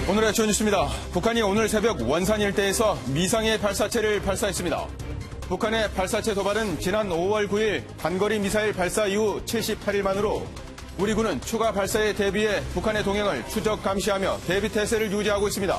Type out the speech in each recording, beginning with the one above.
오늘의 주요 뉴스입니다. 북한이 오늘 새벽 원산 일대에서 미상의 발사체를 발사했습니다. 북한의 발사체 도발은 지난 5월 9일 단거리 미사일 발사 이후 78일 만으로 우리 군은 추가 발사에 대비해 북한의 동행을 추적 감시하며 대비 태세를 유지하고 있습니다.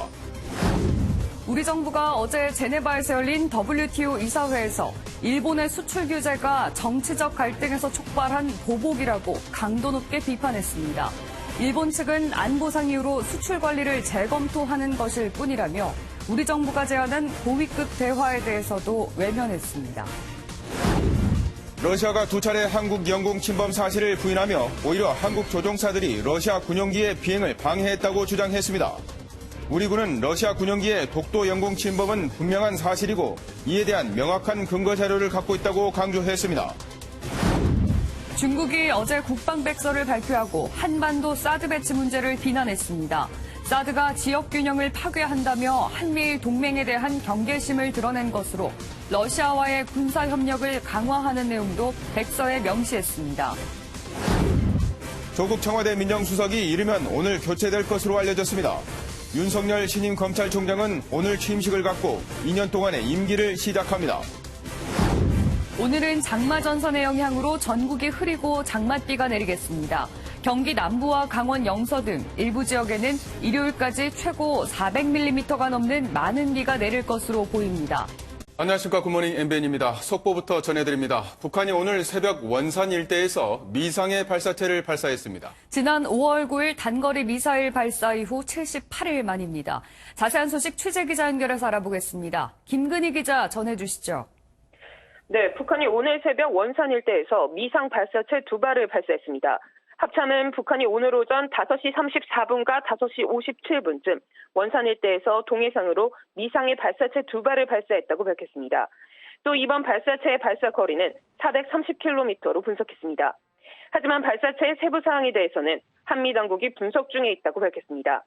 우리 정부가 어제 제네바에서 열린 WTO 이사회에서 일본의 수출 규제가 정치적 갈등에서 촉발한 보복이라고 강도 높게 비판했습니다. 일본 측은 안보상 이유로 수출 관리를 재검토하는 것일 뿐이라며 우리 정부가 제안한 고위급 대화에 대해서도 외면했습니다. 러시아가 두 차례 한국 영공 침범 사실을 부인하며 오히려 한국 조종사들이 러시아 군용기의 비행을 방해했다고 주장했습니다. 우리 군은 러시아 군용기의 독도 영공 침범은 분명한 사실이고 이에 대한 명확한 근거 자료를 갖고 있다고 강조했습니다. 중국이 어제 국방백서를 발표하고 한반도 사드 배치 문제를 비난했습니다. 사드가 지역 균형을 파괴한다며 한미일 동맹에 대한 경계심을 드러낸 것으로 러시아와의 군사 협력을 강화하는 내용도 백서에 명시했습니다. 조국 청와대 민정수석이 이르면 오늘 교체될 것으로 알려졌습니다. 윤석열 신임 검찰총장은 오늘 취임식을 갖고 2년 동안의 임기를 시작합니다. 오늘은 장마 전선의 영향으로 전국이 흐리고 장맛비가 내리겠습니다. 경기 남부와 강원 영서 등 일부 지역에는 일요일까지 최고 400mm가 넘는 많은 비가 내릴 것으로 보입니다. 안녕하십니까. 굿모닝 MBN입니다. 속보부터 전해드립니다. 북한이 오늘 새벽 원산 일대에서 미상의 발사체를 발사했습니다. 지난 5월 9일 단거리 미사일 발사 이후 78일 만입니다. 자세한 소식 취재기자 연결해서 알아보겠습니다. 김근희 기자 전해주시죠. 네, 북한이 오늘 새벽 원산 일대에서 미상 발사체 2발을 발사했습니다. 합참은 북한이 오늘 오전 5시 34분과 5시 57분쯤 원산 일대에서 동해상으로 미상의 발사체 2발을 발사했다고 밝혔습니다. 또 이번 발사체의 발사 거리는 430km로 분석했습니다. 하지만 발사체의 세부 사항에 대해서는 한미 당국이 분석 중에 있다고 밝혔습니다.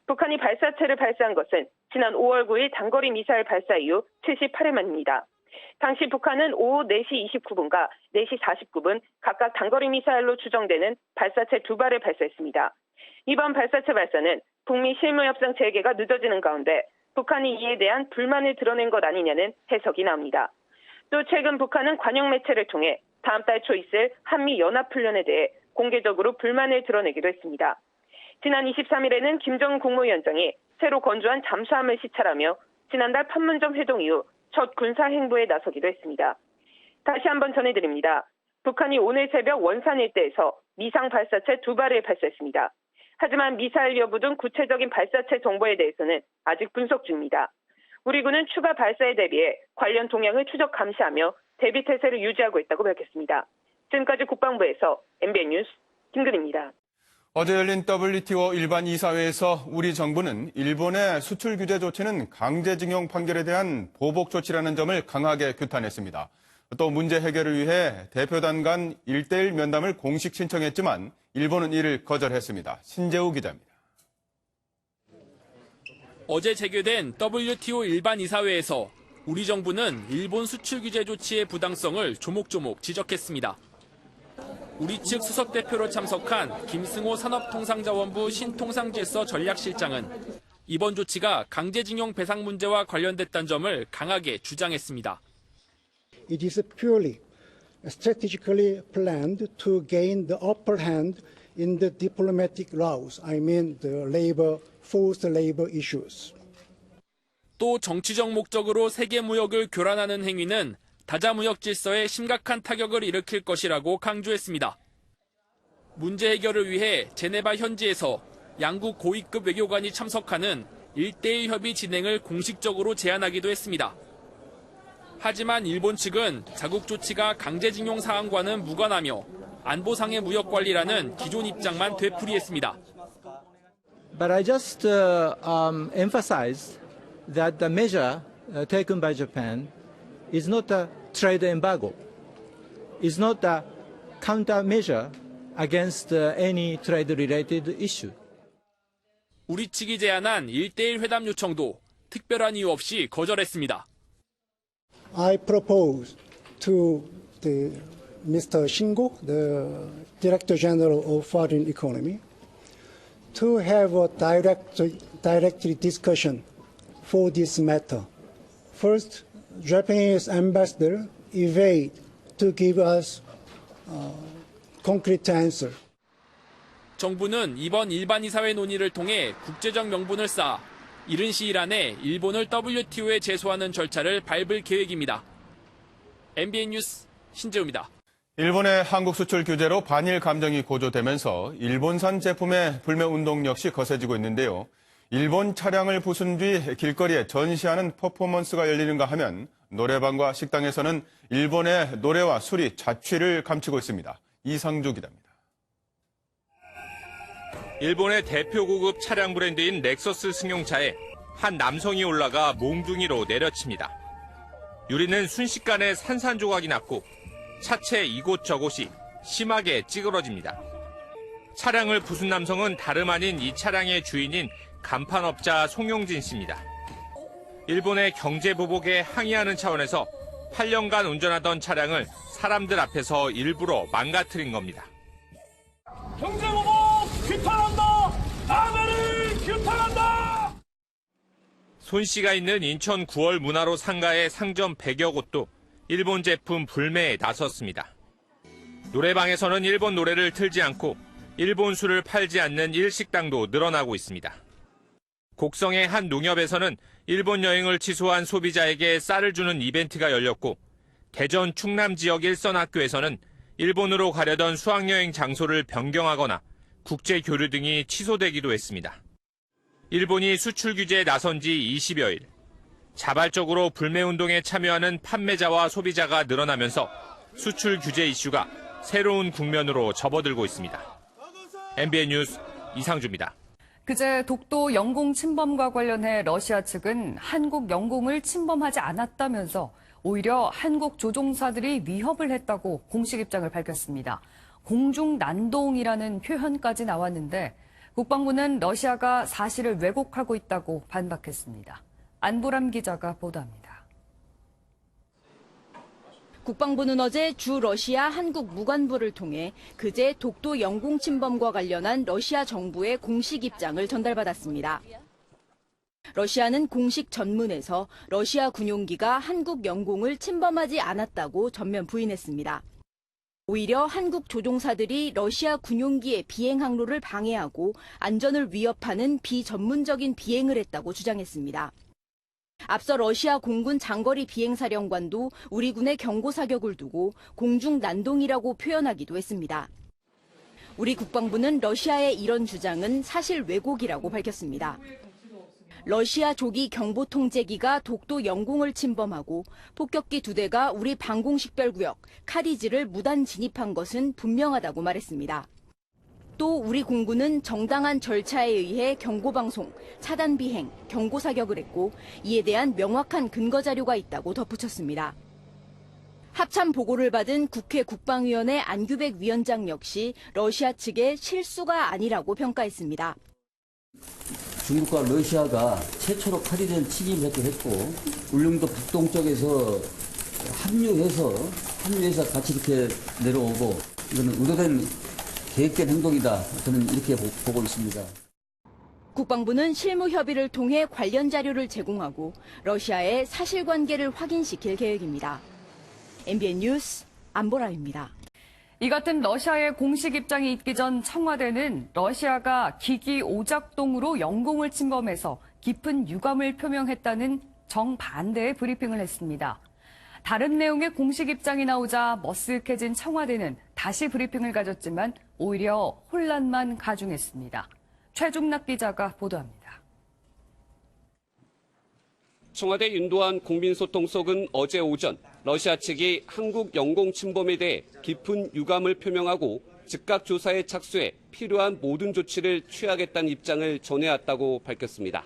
북한이 발사체를 발사한 것은 지난 5월 9일 단거리 미사일 발사 이후 78일 만입니다. 당시 북한은 오후 4시 29분과 4시 49분 각각 단거리 미사일로 추정되는 발사체 2발을 발사했습니다. 이번 발사체 발사는 북미 실무협상 재개가 늦어지는 가운데 북한이 이에 대한 불만을 드러낸 것 아니냐는 해석이 나옵니다. 또 최근 북한은 관영 매체를 통해 다음 달 초 있을 한미 연합훈련에 대해 공개적으로 불만을 드러내기도 했습니다. 지난 23일에는 김정은 국무위원장이 새로 건조한 잠수함을 시찰하며 지난달 판문점 회동 이후 첫 군사 행보에 나서기도 했습니다. 다시 한번 전해드립니다. 북한이 오늘 새벽 원산 일대에서 미상 발사체 2발을 발사했습니다. 하지만 미사일 여부 등 구체적인 발사체 정보에 대해서는 아직 분석 중입니다. 우리 군은 추가 발사에 대비해 관련 동향을 추적 감시하며 대비 태세를 유지하고 있다고 밝혔습니다. 지금까지 국방부에서 MBN 뉴스 김근희입니다. 어제 열린 WTO 일반 이사회에서 우리 정부는 일본의 수출 규제 조치는 강제징용 판결에 대한 보복 조치라는 점을 강하게 규탄했습니다. 또 문제 해결을 위해 대표단 간 1대1 면담을 공식 신청했지만 일본은 이를 거절했습니다. 신재우 기자입니다. 어제 재개된 WTO 일반 이사회에서 우리 정부는 일본 수출 규제 조치의 부당성을 조목조목 지적했습니다. 우리 측 수석대표로 참석한 김승호 산업통상자원부 신통상질서 전략실장은 이번 조치가 강제징용 배상 문제와 관련됐다는 점을 강하게 주장했습니다. It is purely strategically planned to gain the upper hand in the diplomatic rows. I mean the forced labor issues. 또 정치적 목적으로 세계 무역을 교란하는 행위는 다자무역 질서에 심각한 타격을 일으킬 것이라고 강조했습니다. 문제 해결을 위해 제네바 현지에서 양국 고위급 외교관이 참석하는 1대1 협의 진행을 공식적으로 제안하기도 했습니다. 하지만 일본 측은 자국 조치가 강제징용 사항과는 무관하며 안보상의 무역 관리라는 기존 입장만 되풀이했습니다. But I just emphasize that the measure taken by Japan is not a trade embargo, is not a countermeasure against any trade-related issue. 우리 측이 제안한 1대1 회담 요청도 특별한 이유 없이 거절했습니다. I propose to Mr. Shingo, the Director General of Foreign Economy, to have a direct directly discussion for this matter. First, Japanese ambassador evade to give us concrete answer. 정부는 이번 일반 이사회 논의를 통해 국제적 명분을 쌓아 이른 시일 안에 일본을 WTO에 제소하는 절차를 밟을 계획입니다. MBN 뉴스 신재우입니다. 일본의 한국 수출 규제로 반일 감정이 고조되면서 일본산 제품의 불매 운동 역시 거세지고 있는데요. 일본 차량을 부순 뒤 길거리에 전시하는 퍼포먼스가 열리는가 하면 노래방과 식당에서는 일본의 노래와 술이 자취를 감추고 있습니다. 이상주 기자입니다. 일본의 대표 고급 차량 브랜드인 렉서스 승용차에 한 남성이 올라가 몽둥이로 내려칩니다. 유리는 순식간에 산산조각이 났고 차체 이곳저곳이 심하게 찌그러집니다. 차량을 부순 남성은 다름 아닌 이 차량의 주인인 간판업자 송용진 씨입니다. 일본의 경제 보복에 항의하는 차원에서 8년간 운전하던 차량을 사람들 앞에서 일부러 망가뜨린 겁니다. 경제보복 규탄한다! 아베를 규탄한다! 손 씨가 있는 인천 9월 문화로 상가의 상점 100여 곳도 일본 제품 불매에 나섰습니다. 노래방에서는 일본 노래를 틀지 않고 일본 술을 팔지 않는 일식당도 늘어나고 있습니다. 곡성의 한 농협에서는 일본 여행을 취소한 소비자에게 쌀을 주는 이벤트가 열렸고 대전 충남 지역 일선 학교에서는 일본으로 가려던 수학여행 장소를 변경하거나 국제 교류 등이 취소되기도 했습니다. 일본이 수출 규제에 나선 지 20여일, 자발적으로 불매운동에 참여하는 판매자와 소비자가 늘어나면서 수출 규제 이슈가 새로운 국면으로 접어들고 있습니다. MBN 뉴스 이상주입니다. 그제 독도 영공 침범과 관련해 러시아 측은 한국 영공을 침범하지 않았다면서 오히려 한국 조종사들이 위협을 했다고 공식 입장을 밝혔습니다. 공중난동이라는 표현까지 나왔는데 국방부는 러시아가 사실을 왜곡하고 있다고 반박했습니다. 안보람 기자가 보도합니다. 국방부는 어제 주 러시아 한국 무관부를 통해 그제 독도 영공 침범과 관련한 러시아 정부의 공식 입장을 전달받았습니다. 러시아는 공식 전문에서 러시아 군용기가 한국 영공을 침범하지 않았다고 전면 부인했습니다. 오히려 한국 조종사들이 러시아 군용기의 비행 항로를 방해하고 안전을 위협하는 비전문적인 비행을 했다고 주장했습니다. 앞서 러시아 공군 장거리 비행사령관도 우리 군의 경고 사격을 두고 공중난동이라고 표현하기도 했습니다. 우리 국방부는 러시아의 이런 주장은 사실 왜곡이라고 밝혔습니다. 러시아 조기 경보 통제기가 독도 영공을 침범하고 폭격기 2대가 우리 방공식별구역 카리지를 무단 진입한 것은 분명하다고 말했습니다. 또 우리 공군은 정당한 절차에 의해 경고방송, 차단 비행, 경고 사격을 했고 이에 대한 명확한 근거 자료가 있다고 덧붙였습니다. 합참 보고를 받은 국회 국방위원회 안규백 위원장 역시 러시아 측의 실수가 아니라고 평가했습니다. 중국과 러시아가 최초로 카리지를 침입했기도 했고 울릉도 북동쪽에서 합류해서 같이 이렇게 내려오고 이거는 의도된 계획된 행동이다. 저는 이렇게 보고 있습니다. 국방부는 실무 협의를 통해 관련 자료를 제공하고 러시아의 사실관계를 확인시킬 계획입니다. MBN 뉴스 안보라입니다. 이 같은 러시아의 공식 입장이 있기 전 청와대는 러시아가 기기 오작동으로 영공을 침범해서 깊은 유감을 표명했다는 정반대의 브리핑을 했습니다. 다른 내용의 공식 입장이 나오자 머쓱해진 청와대는 다시 브리핑을 가졌지만 오히려 혼란만 가중했습니다. 최중락 기자가 보도합니다. 청와대 윤도한 국민소통석은 어제 오전 러시아 측이 한국 영공 침범에 대해 깊은 유감을 표명하고 즉각 조사에 착수해 필요한 모든 조치를 취하겠다는 입장을 전해왔다고 밝혔습니다.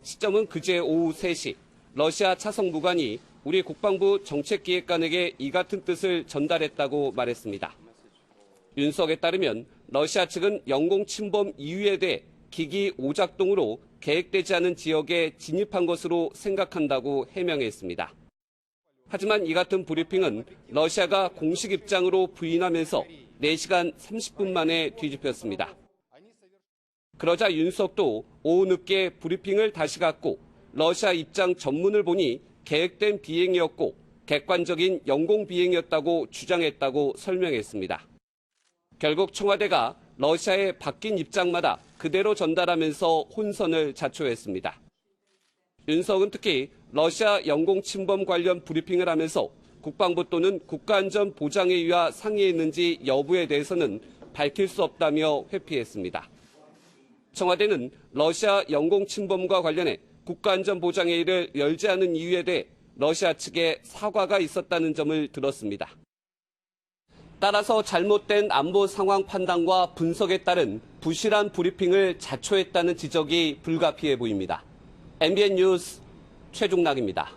시점은 그제 오후 3시 러시아 차성무관이 우리 국방부 정책기획관에게 이 같은 뜻을 전달했다고 말했습니다. 윤석에 따르면 러시아 측은 영공 침범 이유에 대해 기기 오작동으로 계획되지 않은 지역에 진입한 것으로 생각한다고 해명했습니다. 하지만 이 같은 브리핑은 러시아가 공식 입장으로 부인하면서 4시간 30분 만에 뒤집혔습니다. 그러자 윤석도 오후 늦게 브리핑을 다시 갖고 러시아 입장 전문을 보니 계획된 비행이었고 객관적인 영공 비행이었다고 주장했다고 설명했습니다. 결국 청와대가 러시아의 바뀐 입장마다 그대로 전달하면서 혼선을 자초했습니다. 윤석은 특히 러시아 영공 침범 관련 브리핑을 하면서 국방부 또는 국가안전보장회의와 상의했는지 여부에 대해서는 밝힐 수 없다며 회피했습니다. 청와대는 러시아 영공 침범과 관련해 국가안전보장회의를 열지 않은 이유에 대해 러시아 측에 사과가 있었다는 점을 들었습니다. 따라서 잘못된 안보 상황 판단과 분석에 따른 부실한 브리핑을 자초했다는 지적이 불가피해 보입니다. MBN 뉴스 최중락입니다.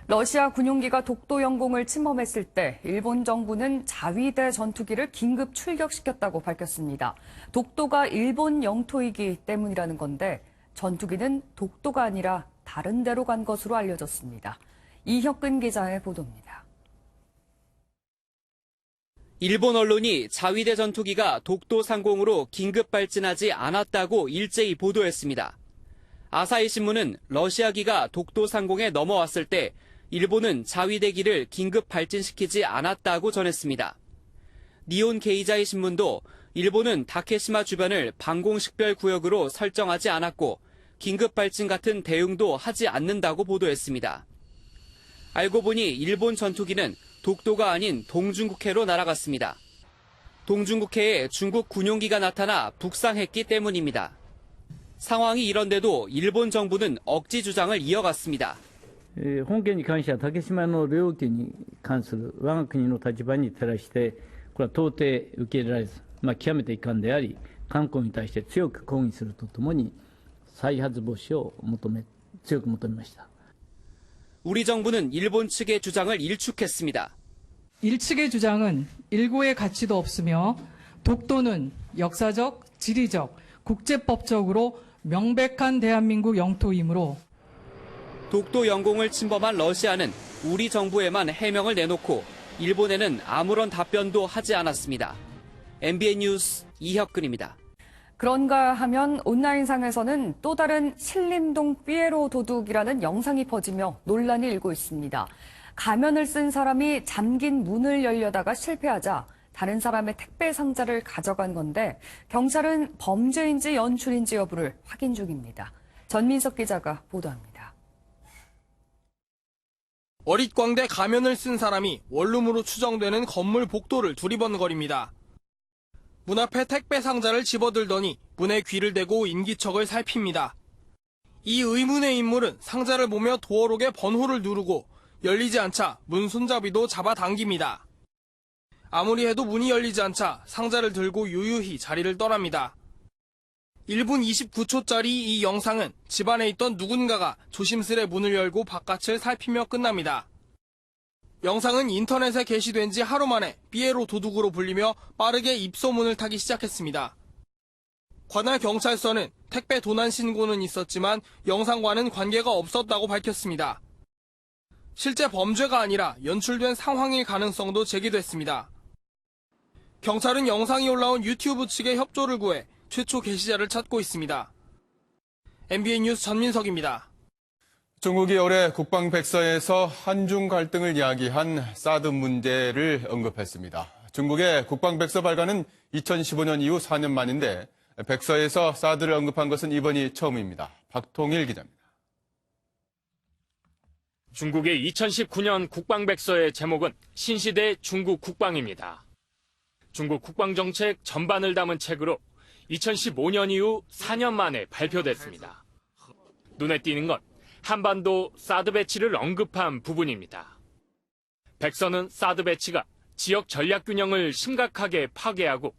러시아 군용기가 독도 영공을 침범했을 때 일본 정부는 자위대 전투기를 긴급 출격시켰다고 밝혔습니다. 독도가 일본 영토이기 때문이라는 건데 전투기는 독도가 아니라 다른 데로 간 것으로 알려졌습니다. 이혁근 기자의 보도입니다. 일본 언론이 자위대 전투기가 독도 상공으로 긴급 발진하지 않았다고 일제히 보도했습니다. 아사히 신문은 러시아기가 독도 상공에 넘어왔을 때 일본은 자위대기를 긴급 발진시키지 않았다고 전했습니다. 니온 게이자이 신문도 일본은 다케시마 주변을 방공식별구역으로 설정하지 않았고 긴급 발진 같은 대응도 하지 않는다고 보도했습니다. 알고 보니 일본 전투기는 독도가 아닌 동중국해로 날아갔습니다. 동중국해에 중국 군용기가 나타나 북상했기 때문입니다. 상황이 이런데도 일본 정부는 억지 주장을 이어갔습니다. 本件に関しては竹島の領域に関する我が国の立場に照らして、これは到底受け入れられず、極めて遺憾であり、韓国に対して強く抗議するとともに、再発防止を強く求めました。 우리 정부는 일본 측의 주장을 일축했습니다. 일측의 주장은 일고의 가치도 없으며 독도는 역사적, 지리적, 국제법적으로 명백한 대한민국 영토이므로 독도 영공을 침범한 러시아는 우리 정부에만 해명을 내놓고 일본에는 아무런 답변도 하지 않았습니다. MBN 뉴스 이혁근입니다. 그런가 하면 온라인상에서는 또 다른 신림동 삐에로 도둑이라는 영상이 퍼지며 논란이 일고 있습니다. 가면을 쓴 사람이 잠긴 문을 열려다가 실패하자 다른 사람의 택배 상자를 가져간 건데 경찰은 범죄인지 연출인지 여부를 확인 중입니다. 전민석 기자가 보도합니다. 어릿광대 가면을 쓴 사람이 원룸으로 추정되는 건물 복도를 두리번거립니다. 문 앞에 택배 상자를 집어들더니 문에 귀를 대고 인기척을 살핍니다. 이 의문의 인물은 상자를 보며 도어록의 번호를 누르고 열리지 않자 문 손잡이도 잡아당깁니다. 아무리 해도 문이 열리지 않자 상자를 들고 유유히 자리를 떠납니다. 1분 29초짜리 이 영상은 집안에 있던 누군가가 조심스레 문을 열고 바깥을 살피며 끝납니다. 영상은 인터넷에 게시된 지 하루 만에 삐에로 도둑으로 불리며 빠르게 입소문을 타기 시작했습니다. 관할 경찰서는 택배 도난 신고는 있었지만 영상과는 관계가 없었다고 밝혔습니다. 실제 범죄가 아니라 연출된 상황일 가능성도 제기됐습니다. 경찰은 영상이 올라온 유튜브 측의 협조를 구해 최초 게시자를 찾고 있습니다. MBN 뉴스 전민석입니다. 중국이 올해 국방백서에서 한중 갈등을 이야기한 사드 문제를 언급했습니다. 중국의 국방백서 발간은 2015년 이후 4년 만인데 백서에서 사드를 언급한 것은 이번이 처음입니다. 박통일 기자입니다. 중국의 2019년 국방백서의 제목은 신시대 중국 국방입니다. 중국 국방정책 전반을 담은 책으로 2015년 이후 4년 만에 발표됐습니다. 눈에 띄는 건 한반도 사드 배치를 언급한 부분입니다. 백서는 사드 배치가 지역 전략 균형을 심각하게 파괴하고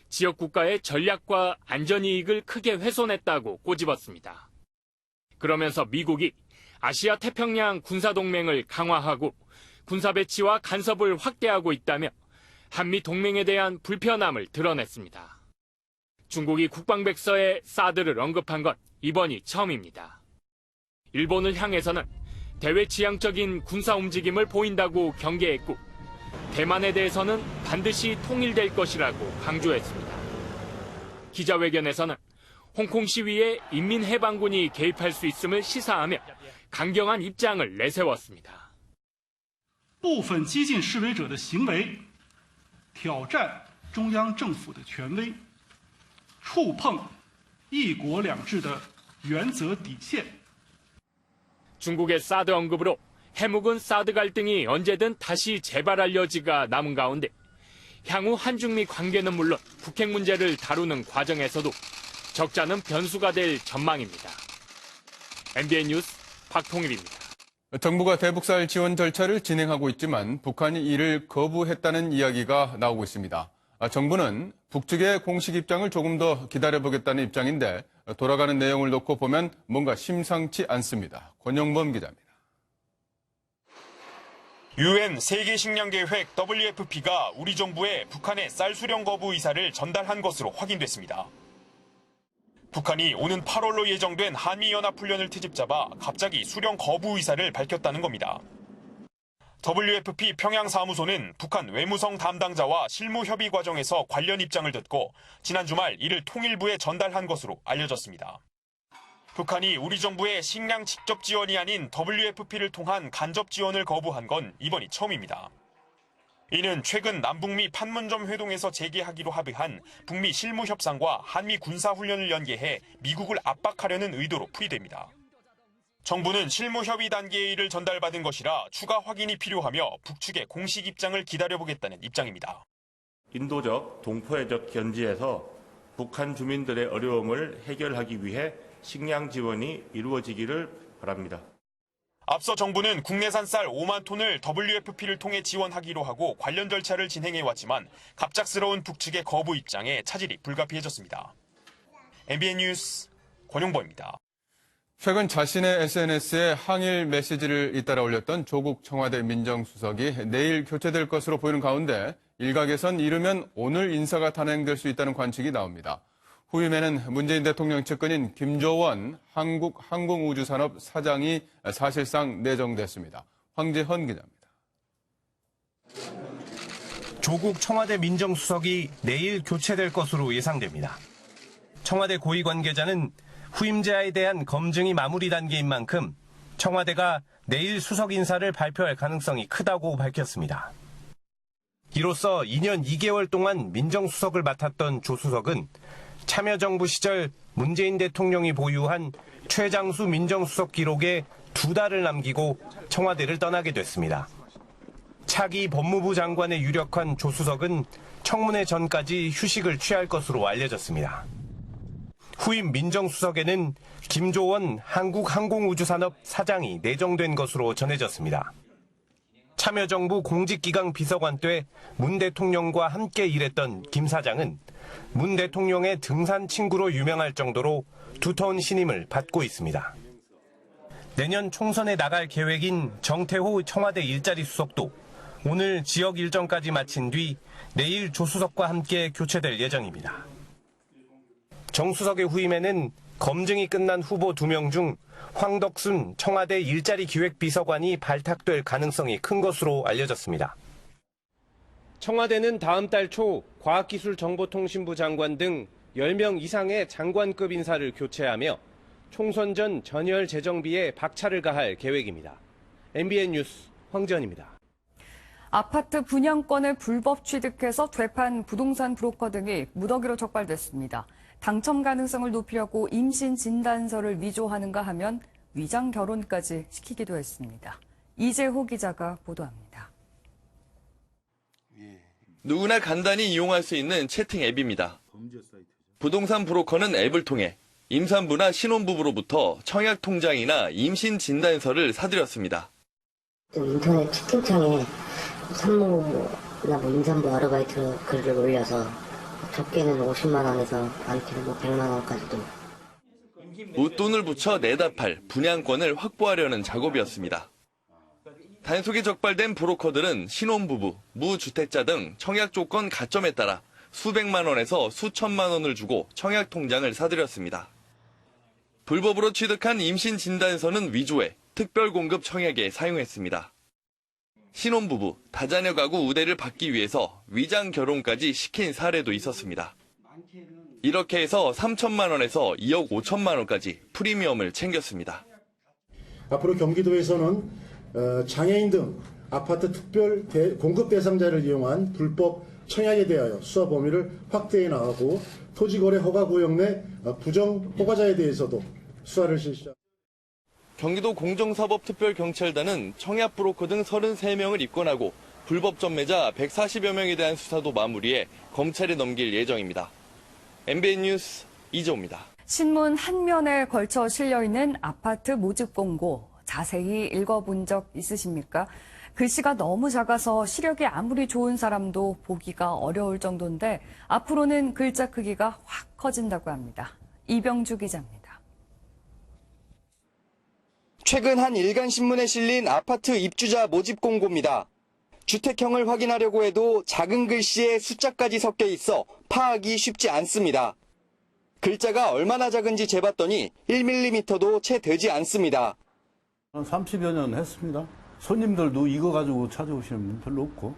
지역 국가의 전략과 안전이익을 크게 훼손했다고 꼬집었습니다. 그러면서 미국이 아시아 태평양 군사동맹을 강화하고 군사 배치와 간섭을 확대하고 있다며 한미 동맹에 대한 불편함을 드러냈습니다. 중국이 국방백서에 사드를 언급한 건 이번이 처음입니다. 일본을 향해서는 대외지향적인 군사 움직임을 보인다고 경계했고 대만에 대해서는 반드시 통일될 것이라고 강조했습니다. 기자회견에서는 홍콩 시위에 인민해방군이 개입할 수 있음을 시사하며 강경한 입장을 내세웠습니다. 部分激进示威者的行为挑战中央政府的权威，触碰一国两制的原则底线。 중국의 사드 언급으로 해묵은 사드 갈등이 언제든 다시 재발할 여지가 남은 가운데 향후 한중미 관계는 물론 북핵 문제를 다루는 과정에서도 적잖은 변수가 될 전망입니다. MBN 뉴스 박통일입니다. 정부가 대북살 지원 절차를 진행하고 있지만 북한이 이를 거부했다는 이야기가 나오고 있습니다. 정부는 북측의 공식 입장을 조금 더 기다려보겠다는 입장인데 돌아가는 내용을 놓고 보면 뭔가 심상치 않습니다. 권영범 기자입니다. UN 세계식량계획 WFP가 우리 정부에 북한의 쌀 수령 거부 의사를 전달한 것으로 확인됐습니다. 북한이 오는 8월로 예정된 한미연합훈련을 트집잡아 갑자기 수령 거부 의사를 밝혔다는 겁니다. WFP 평양사무소는 북한 외무성 담당자와 실무 협의 과정에서 관련 입장을 듣고 지난 주말 이를 통일부에 전달한 것으로 알려졌습니다. 북한이 우리 정부의 식량 직접 지원이 아닌 WFP를 통한 간접 지원을 거부한 건 이번이 처음입니다. 이는 최근 남북미 판문점 회동에서 재개하기로 합의한 북미 실무 협상과 한미 군사훈련을 연계해 미국을 압박하려는 의도로 풀이됩니다. 정부는 실무 협의 단계의 일을 전달받은 것이라 추가 확인이 필요하며 북측의 공식 입장을 기다려보겠다는 입장입니다. 인도적, 동포애적 견지에서 북한 주민들의 어려움을 해결하기 위해 식량 지원이 이루어지기를 바랍니다. 앞서 정부는 국내산 쌀 5만 톤을 WFP를 통해 지원하기로 하고 관련 절차를 진행해왔지만 갑작스러운 북측의 거부 입장에 차질이 불가피해졌습니다. MBN 뉴스 권용보입니다. 최근 자신의 SNS에 항일 메시지를 잇따라 올렸던 조국 청와대 민정수석이 내일 교체될 것으로 보이는 가운데 일각에선 이르면 오늘 인사가 단행될 수 있다는 관측이 나옵니다. 후임에는 문재인 대통령 측근인 김조원 한국항공우주산업 사장이 사실상 내정됐습니다. 황재헌 기자입니다. 조국 청와대 민정수석이 내일 교체될 것으로 예상됩니다. 청와대 고위 관계자는 후임자에 대한 검증이 마무리 단계인 만큼 청와대가 내일 수석 인사를 발표할 가능성이 크다고 밝혔습니다. 이로써 2년 2개월 동안 민정수석을 맡았던 조 수석은 참여정부 시절 문재인 대통령이 보유한 최장수 민정수석 기록에 2달을 남기고 청와대를 떠나게 됐습니다. 차기 법무부 장관에 유력한 조 수석은 청문회 전까지 휴식을 취할 것으로 알려졌습니다. 후임 민정수석에는 김조원 한국항공우주산업 사장이 내정된 것으로 전해졌습니다. 참여정부 공직기강 비서관 때 문 대통령과 함께 일했던 김 사장은 문 대통령의 등산 친구로 유명할 정도로 두터운 신임을 받고 있습니다. 내년 총선에 나갈 계획인 정태호 청와대 일자리 수석도 오늘 지역 일정까지 마친 뒤 내일 조 수석과 함께 교체될 예정입니다. 정 수석의 후임에는 검증이 끝난 후보 2명 중 황덕순 청와대 일자리 기획비서관이 발탁될 가능성이 큰 것으로 알려졌습니다. 청와대는 다음 달 초 과학기술정보통신부 장관 등 10명 이상의 장관급 인사를 교체하며 총선 전 전열 재정비에 박차를 가할 계획입니다. MBN 뉴스 황재헌입니다. 아파트 분양권을 불법 취득해서 되판 부동산 브로커 등이 무더기로 적발됐습니다. 당첨 가능성을 높이려고 임신 진단서를 위조하는가 하면 위장 결혼까지 시키기도 했습니다. 이재호 기자가 보도합니다. 누구나 간단히 이용할 수 있는 채팅 앱입니다. 부동산 브로커는 앱을 통해 임산부나 신혼부부로부터 청약 통장이나 임신 진단서를 사들였습니다. 인터넷 채팅창에 산모나 임산부 아르바이트 글을 올려서 적게는 50만 원에서 많게는 100만 원까지도. 웃돈을 붙여 내다 팔 분양권을 확보하려는 작업이었습니다. 단속에 적발된 브로커들은 신혼부부, 무주택자 등 청약 조건 가점에 따라 수백만 원에서 수천만 원을 주고 청약 통장을 사들였습니다. 불법으로 취득한 임신 진단서는 위조해 특별공급 청약에 사용했습니다. 신혼부부, 다자녀 가구 우대를 받기 위해서 위장 결혼까지 시킨 사례도 있었습니다. 이렇게 해서 3천만 원에서 2억 5천만 원까지 프리미엄을 챙겼습니다. 앞으로 경기도에서는 장애인 등 아파트 특별 공급 대상자를 이용한 불법 청약에 대하여 수사 범위를 확대해 나가고 토지거래 허가 구역 내 부정 허가자에 대해서도 수사를 실시합니다. 경기도 공정사법특별경찰단은 청약 브로커 등 33명을 입건하고 불법 전매자 140여 명에 대한 수사도 마무리해 검찰에 넘길 예정입니다. MBN 뉴스 이재호입니다. 신문 한 면에 걸쳐 실려있는 아파트 모집 공고 자세히 읽어본 적 있으십니까? 글씨가 너무 작아서 시력이 아무리 좋은 사람도 보기가 어려울 정도인데 앞으로는 글자 크기가 확 커진다고 합니다. 이병주 기자입니다. 최근 한 일간신문에 실린 아파트 입주자 모집 공고입니다. 주택형을 확인하려고 해도 작은 글씨에 숫자까지 섞여 있어 파악이 쉽지 않습니다. 글자가 얼마나 작은지 재봤더니 1mm도 채 되지 않습니다. 한 30여 년 했습니다. 손님들도 이거 가지고 찾아오시는 분 별로 없고.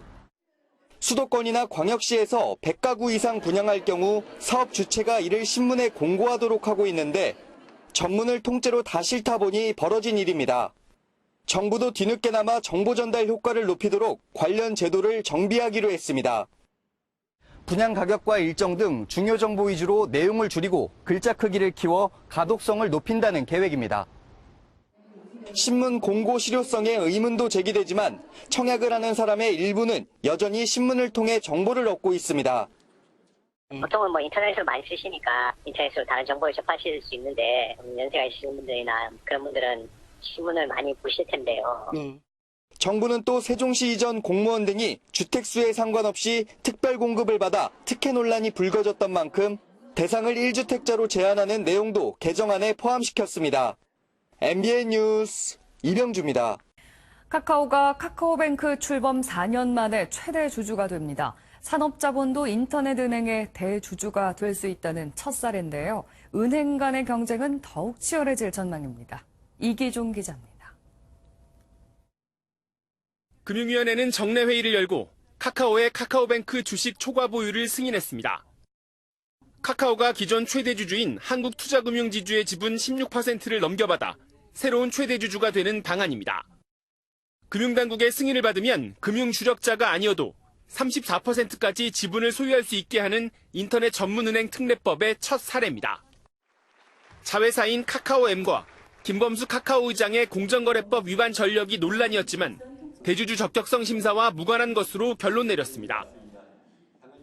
수도권이나 광역시에서 100가구 이상 분양할 경우 사업 주체가 이를 신문에 공고하도록 하고 있는데 전문을 통째로 다 싫다 보니 벌어진 일입니다. 정부도 뒤늦게나마 정보 전달 효과를 높이도록 관련 제도를 정비하기로 했습니다. 분양 가격과 일정 등 중요 정보 위주로 내용을 줄이고 글자 크기를 키워 가독성을 높인다는 계획입니다. 신문 공고 실효성에 의문도 제기되지만 청약을 하는 사람의 일부는 여전히 신문을 통해 정보를 얻고 있습니다. 보통은 인터넷을 많이 쓰시니까 인터넷으로 다른 정보를 접하실 수 있는데 연세가 있으신 분들이나 그런 분들은 신문을 많이 보실 텐데요. 정부는 또 세종시 이전 공무원 등이 주택수에 상관없이 특별 공급을 받아 특혜 논란이 불거졌던 만큼 대상을 1주택자로 제한하는 내용도 개정안에 포함시켰습니다. MBN 뉴스 이병주입니다. 카카오가 카카오뱅크 출범 4년 만에 최대 주주가 됩니다. 산업자본도 인터넷은행의 대주주가 될 수 있다는 첫 사례인데요. 은행 간의 경쟁은 더욱 치열해질 전망입니다. 이기종 기자입니다. 금융위원회는 정례회의를 열고 카카오의 카카오뱅크 주식 초과 보유를 승인했습니다. 카카오가 기존 최대주주인 한국투자금융지주의 지분 16%를 넘겨받아 새로운 최대주주가 되는 방안입니다. 금융당국의 승인을 받으면 금융주력자가 아니어도 34%까지 지분을 소유할 수 있게 하는 인터넷 전문은행 특례법의 첫 사례입니다. 자회사인 카카오엠과 김범수 카카오 의장의 공정거래법 위반 전력이 논란이었지만 대주주 적격성 심사와 무관한 것으로 결론 내렸습니다.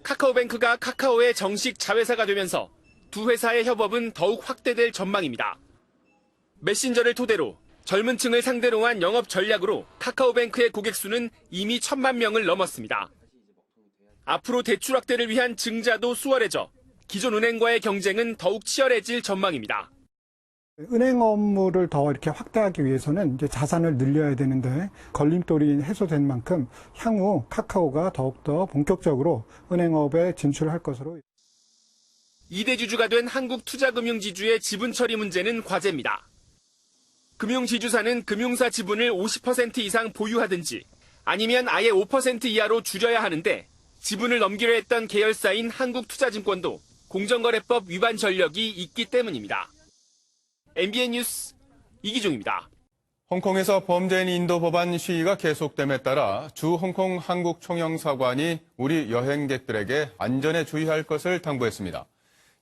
카카오뱅크가 카카오의 정식 자회사가 되면서 두 회사의 협업은 더욱 확대될 전망입니다. 메신저를 토대로 젊은 층을 상대로 한 영업 전략으로 카카오뱅크의 고객 수는 이미 1,000만 명을 넘었습니다. 앞으로 대출 확대를 위한 증자도 수월해져 기존 은행과의 경쟁은 더욱 치열해질 전망입니다. 은행 업무를 더 이렇게 확대하기 위해서는 이제 자산을 늘려야 되는데 걸림돌이 해소된 만큼 향후 카카오가 더욱더 본격적으로 은행업에 진출할 것으로. 2대 주주가 된 한국투자금융지주의 지분 처리 문제는 과제입니다. 금융지주사는 금융사 지분을 50% 이상 보유하든지 아니면 아예 5% 이하로 줄여야 하는데 지분을 넘기려 했던 계열사인 한국투자증권도 공정거래법 위반 전력이 있기 때문입니다. MBN 뉴스 이기종입니다. 홍콩에서 범죄인 인도 법안 시위가 계속됨에 따라 주 홍콩 한국 총영사관이 우리 여행객들에게 안전에 주의할 것을 당부했습니다.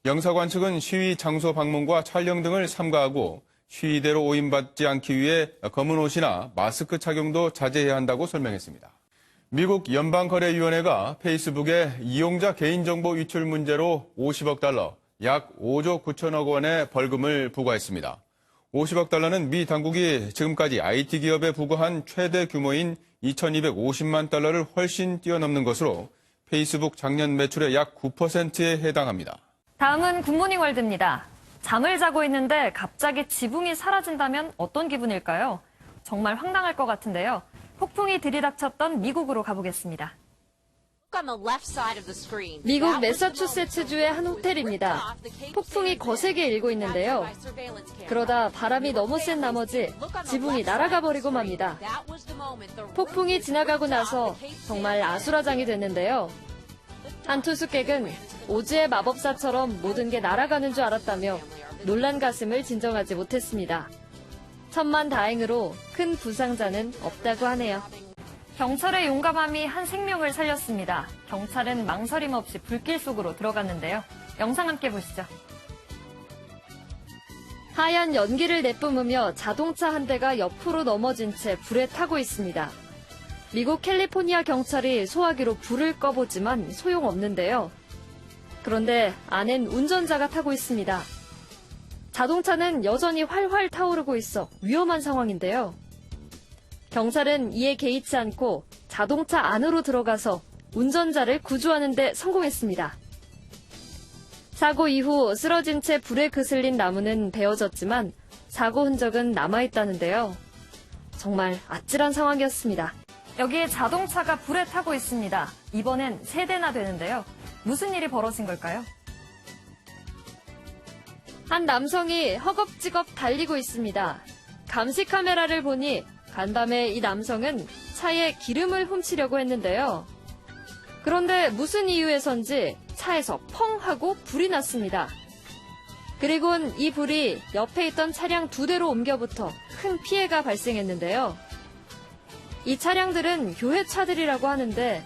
영사관 측은 시위 장소 방문과 촬영 등을 삼가하고 시위대로 오인받지 않기 위해 검은 옷이나 마스크 착용도 자제해야 한다고 설명했습니다. 미국 연방거래위원회가 페이스북에 이용자 개인정보 위출 문제로 50억 달러, 약 5조 9천억 원의 벌금을 부과했습니다. 50억 달러는 미 당국이 지금까지 IT 기업에 부과한 최대 규모인 2,250만 달러를 훨씬 뛰어넘는 것으로 페이스북 작년 매출의 약 9%에 해당합니다. 다음은 굿모닝 월드입니다. 잠을 자고 있는데 갑자기 지붕이 사라진다면 어떤 기분일까요? 정말 황당할 것 같은데요. 폭풍이 들이닥쳤던 미국으로 가보겠습니다. 미국 매사추세츠주의 한 호텔입니다. 폭풍이 거세게 일고 있는데요. 그러다 바람이 너무 센 나머지 지붕이 날아가 버리고 맙니다. 폭풍이 지나가고 나서 정말 아수라장이 됐는데요. 한 투숙객은 오즈의 마법사처럼 모든 게 날아가는 줄 알았다며 놀란 가슴을 진정하지 못했습니다. 천만다행으로 큰 부상자는 없다고 하네요. 경찰의 용감함이 한 생명을 살렸습니다. 경찰은 망설임 없이 불길 속으로 들어갔는데요. 영상 함께 보시죠. 하얀 연기를 내뿜으며 자동차 한 대가 옆으로 넘어진 채 불에 타고 있습니다. 미국 캘리포니아 경찰이 소화기로 불을 꺼보지만 소용없는데요. 그런데 안엔 운전자가 타고 있습니다. 자동차는 여전히 활활 타오르고 있어 위험한 상황인데요. 경찰은 이에 개의치 않고 자동차 안으로 들어가서 운전자를 구조하는 데 성공했습니다. 사고 이후 쓰러진 채 불에 그슬린 나무는 베어졌지만 사고 흔적은 남아있다는데요. 정말 아찔한 상황이었습니다. 여기에 자동차가 불에 타고 있습니다. 이번엔 3대나 되는데요. 무슨 일이 벌어진 걸까요? 한 남성이 허겁지겁 달리고 있습니다. 감시 카메라를 보니 간밤에 이 남성은 차에 기름을 훔치려고 했는데요. 그런데 무슨 이유에선지 차에서 펑 하고 불이 났습니다. 그리고는 이 불이 옆에 있던 차량 2대로 옮겨붙어 큰 피해가 발생했는데요. 이 차량들은 교회 차들이라고 하는데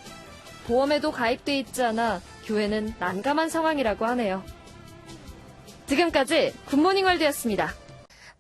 보험에도 가입돼 있지 않아 교회는 난감한 상황이라고 하네요. 지금까지 굿모닝 월드였습니다.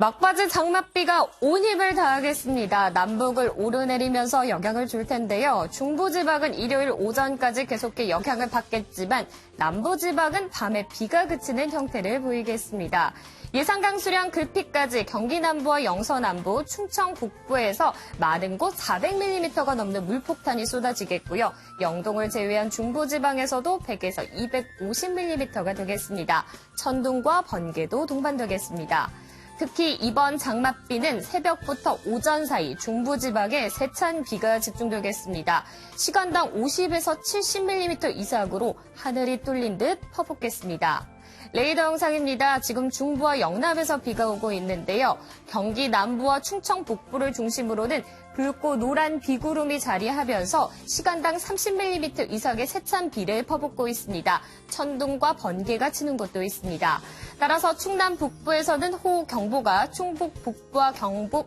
막바지 장맛비가 온 힘을 다하겠습니다. 남북을 오르내리면서 영향을 줄 텐데요. 중부지방은 일요일 오전까지 계속해 영향을 받겠지만 남부지방은 밤에 비가 그치는 형태를 보이겠습니다. 예상 강수량 급히까지 경기 남부와 영서 남부, 충청 북부에서 많은 곳 400mm가 넘는 물폭탄이 쏟아지겠고요. 영동을 제외한 중부지방에서도 100에서 250mm가 되겠습니다. 천둥과 번개도 동반되겠습니다. 특히 이번 장맛비는 새벽부터 오전 사이 중부지방에 세찬 비가 집중되겠습니다. 시간당 50에서 70mm 이상으로 하늘이 뚫린 듯 퍼붓겠습니다. 레이더 영상입니다. 지금 중부와 영남에서 비가 오고 있는데요. 경기 남부와 충청 북부를 중심으로는 붉고 노란 비구름이 자리하면서 시간당 30mm 이상의 세찬 비를 퍼붓고 있습니다. 천둥과 번개가 치는 곳도 있습니다. 따라서 충남 북부에서는 호우경보가, 충북 북부와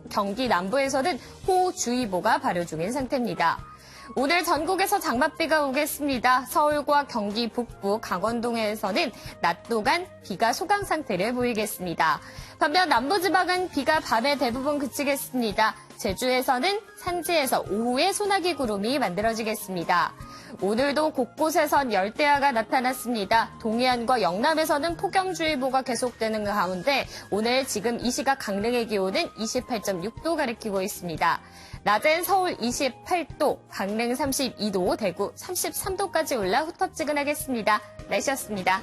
경기 남부에서는 호우주의보가 발효 중인 상태입니다. 오늘 전국에서 장맛비가 오겠습니다. 서울과 경기 북부, 강원도에서는 낮 동안 비가 소강 상태를 보이겠습니다. 반면 남부지방은 비가 밤에 대부분 그치겠습니다. 제주에서는 산지에서 오후에 소나기 구름이 만들어지겠습니다. 오늘도 곳곳에선 열대야가 나타났습니다. 동해안과 영남에서는 폭염주의보가 계속되는 가운데 오늘 지금 이 시각 강릉의 기온은 28.6도 가리키고 있습니다. 낮엔 서울 28도, 강릉 32도, 대구 33도까지 올라 후텁지근하겠습니다. 날씨였습니다.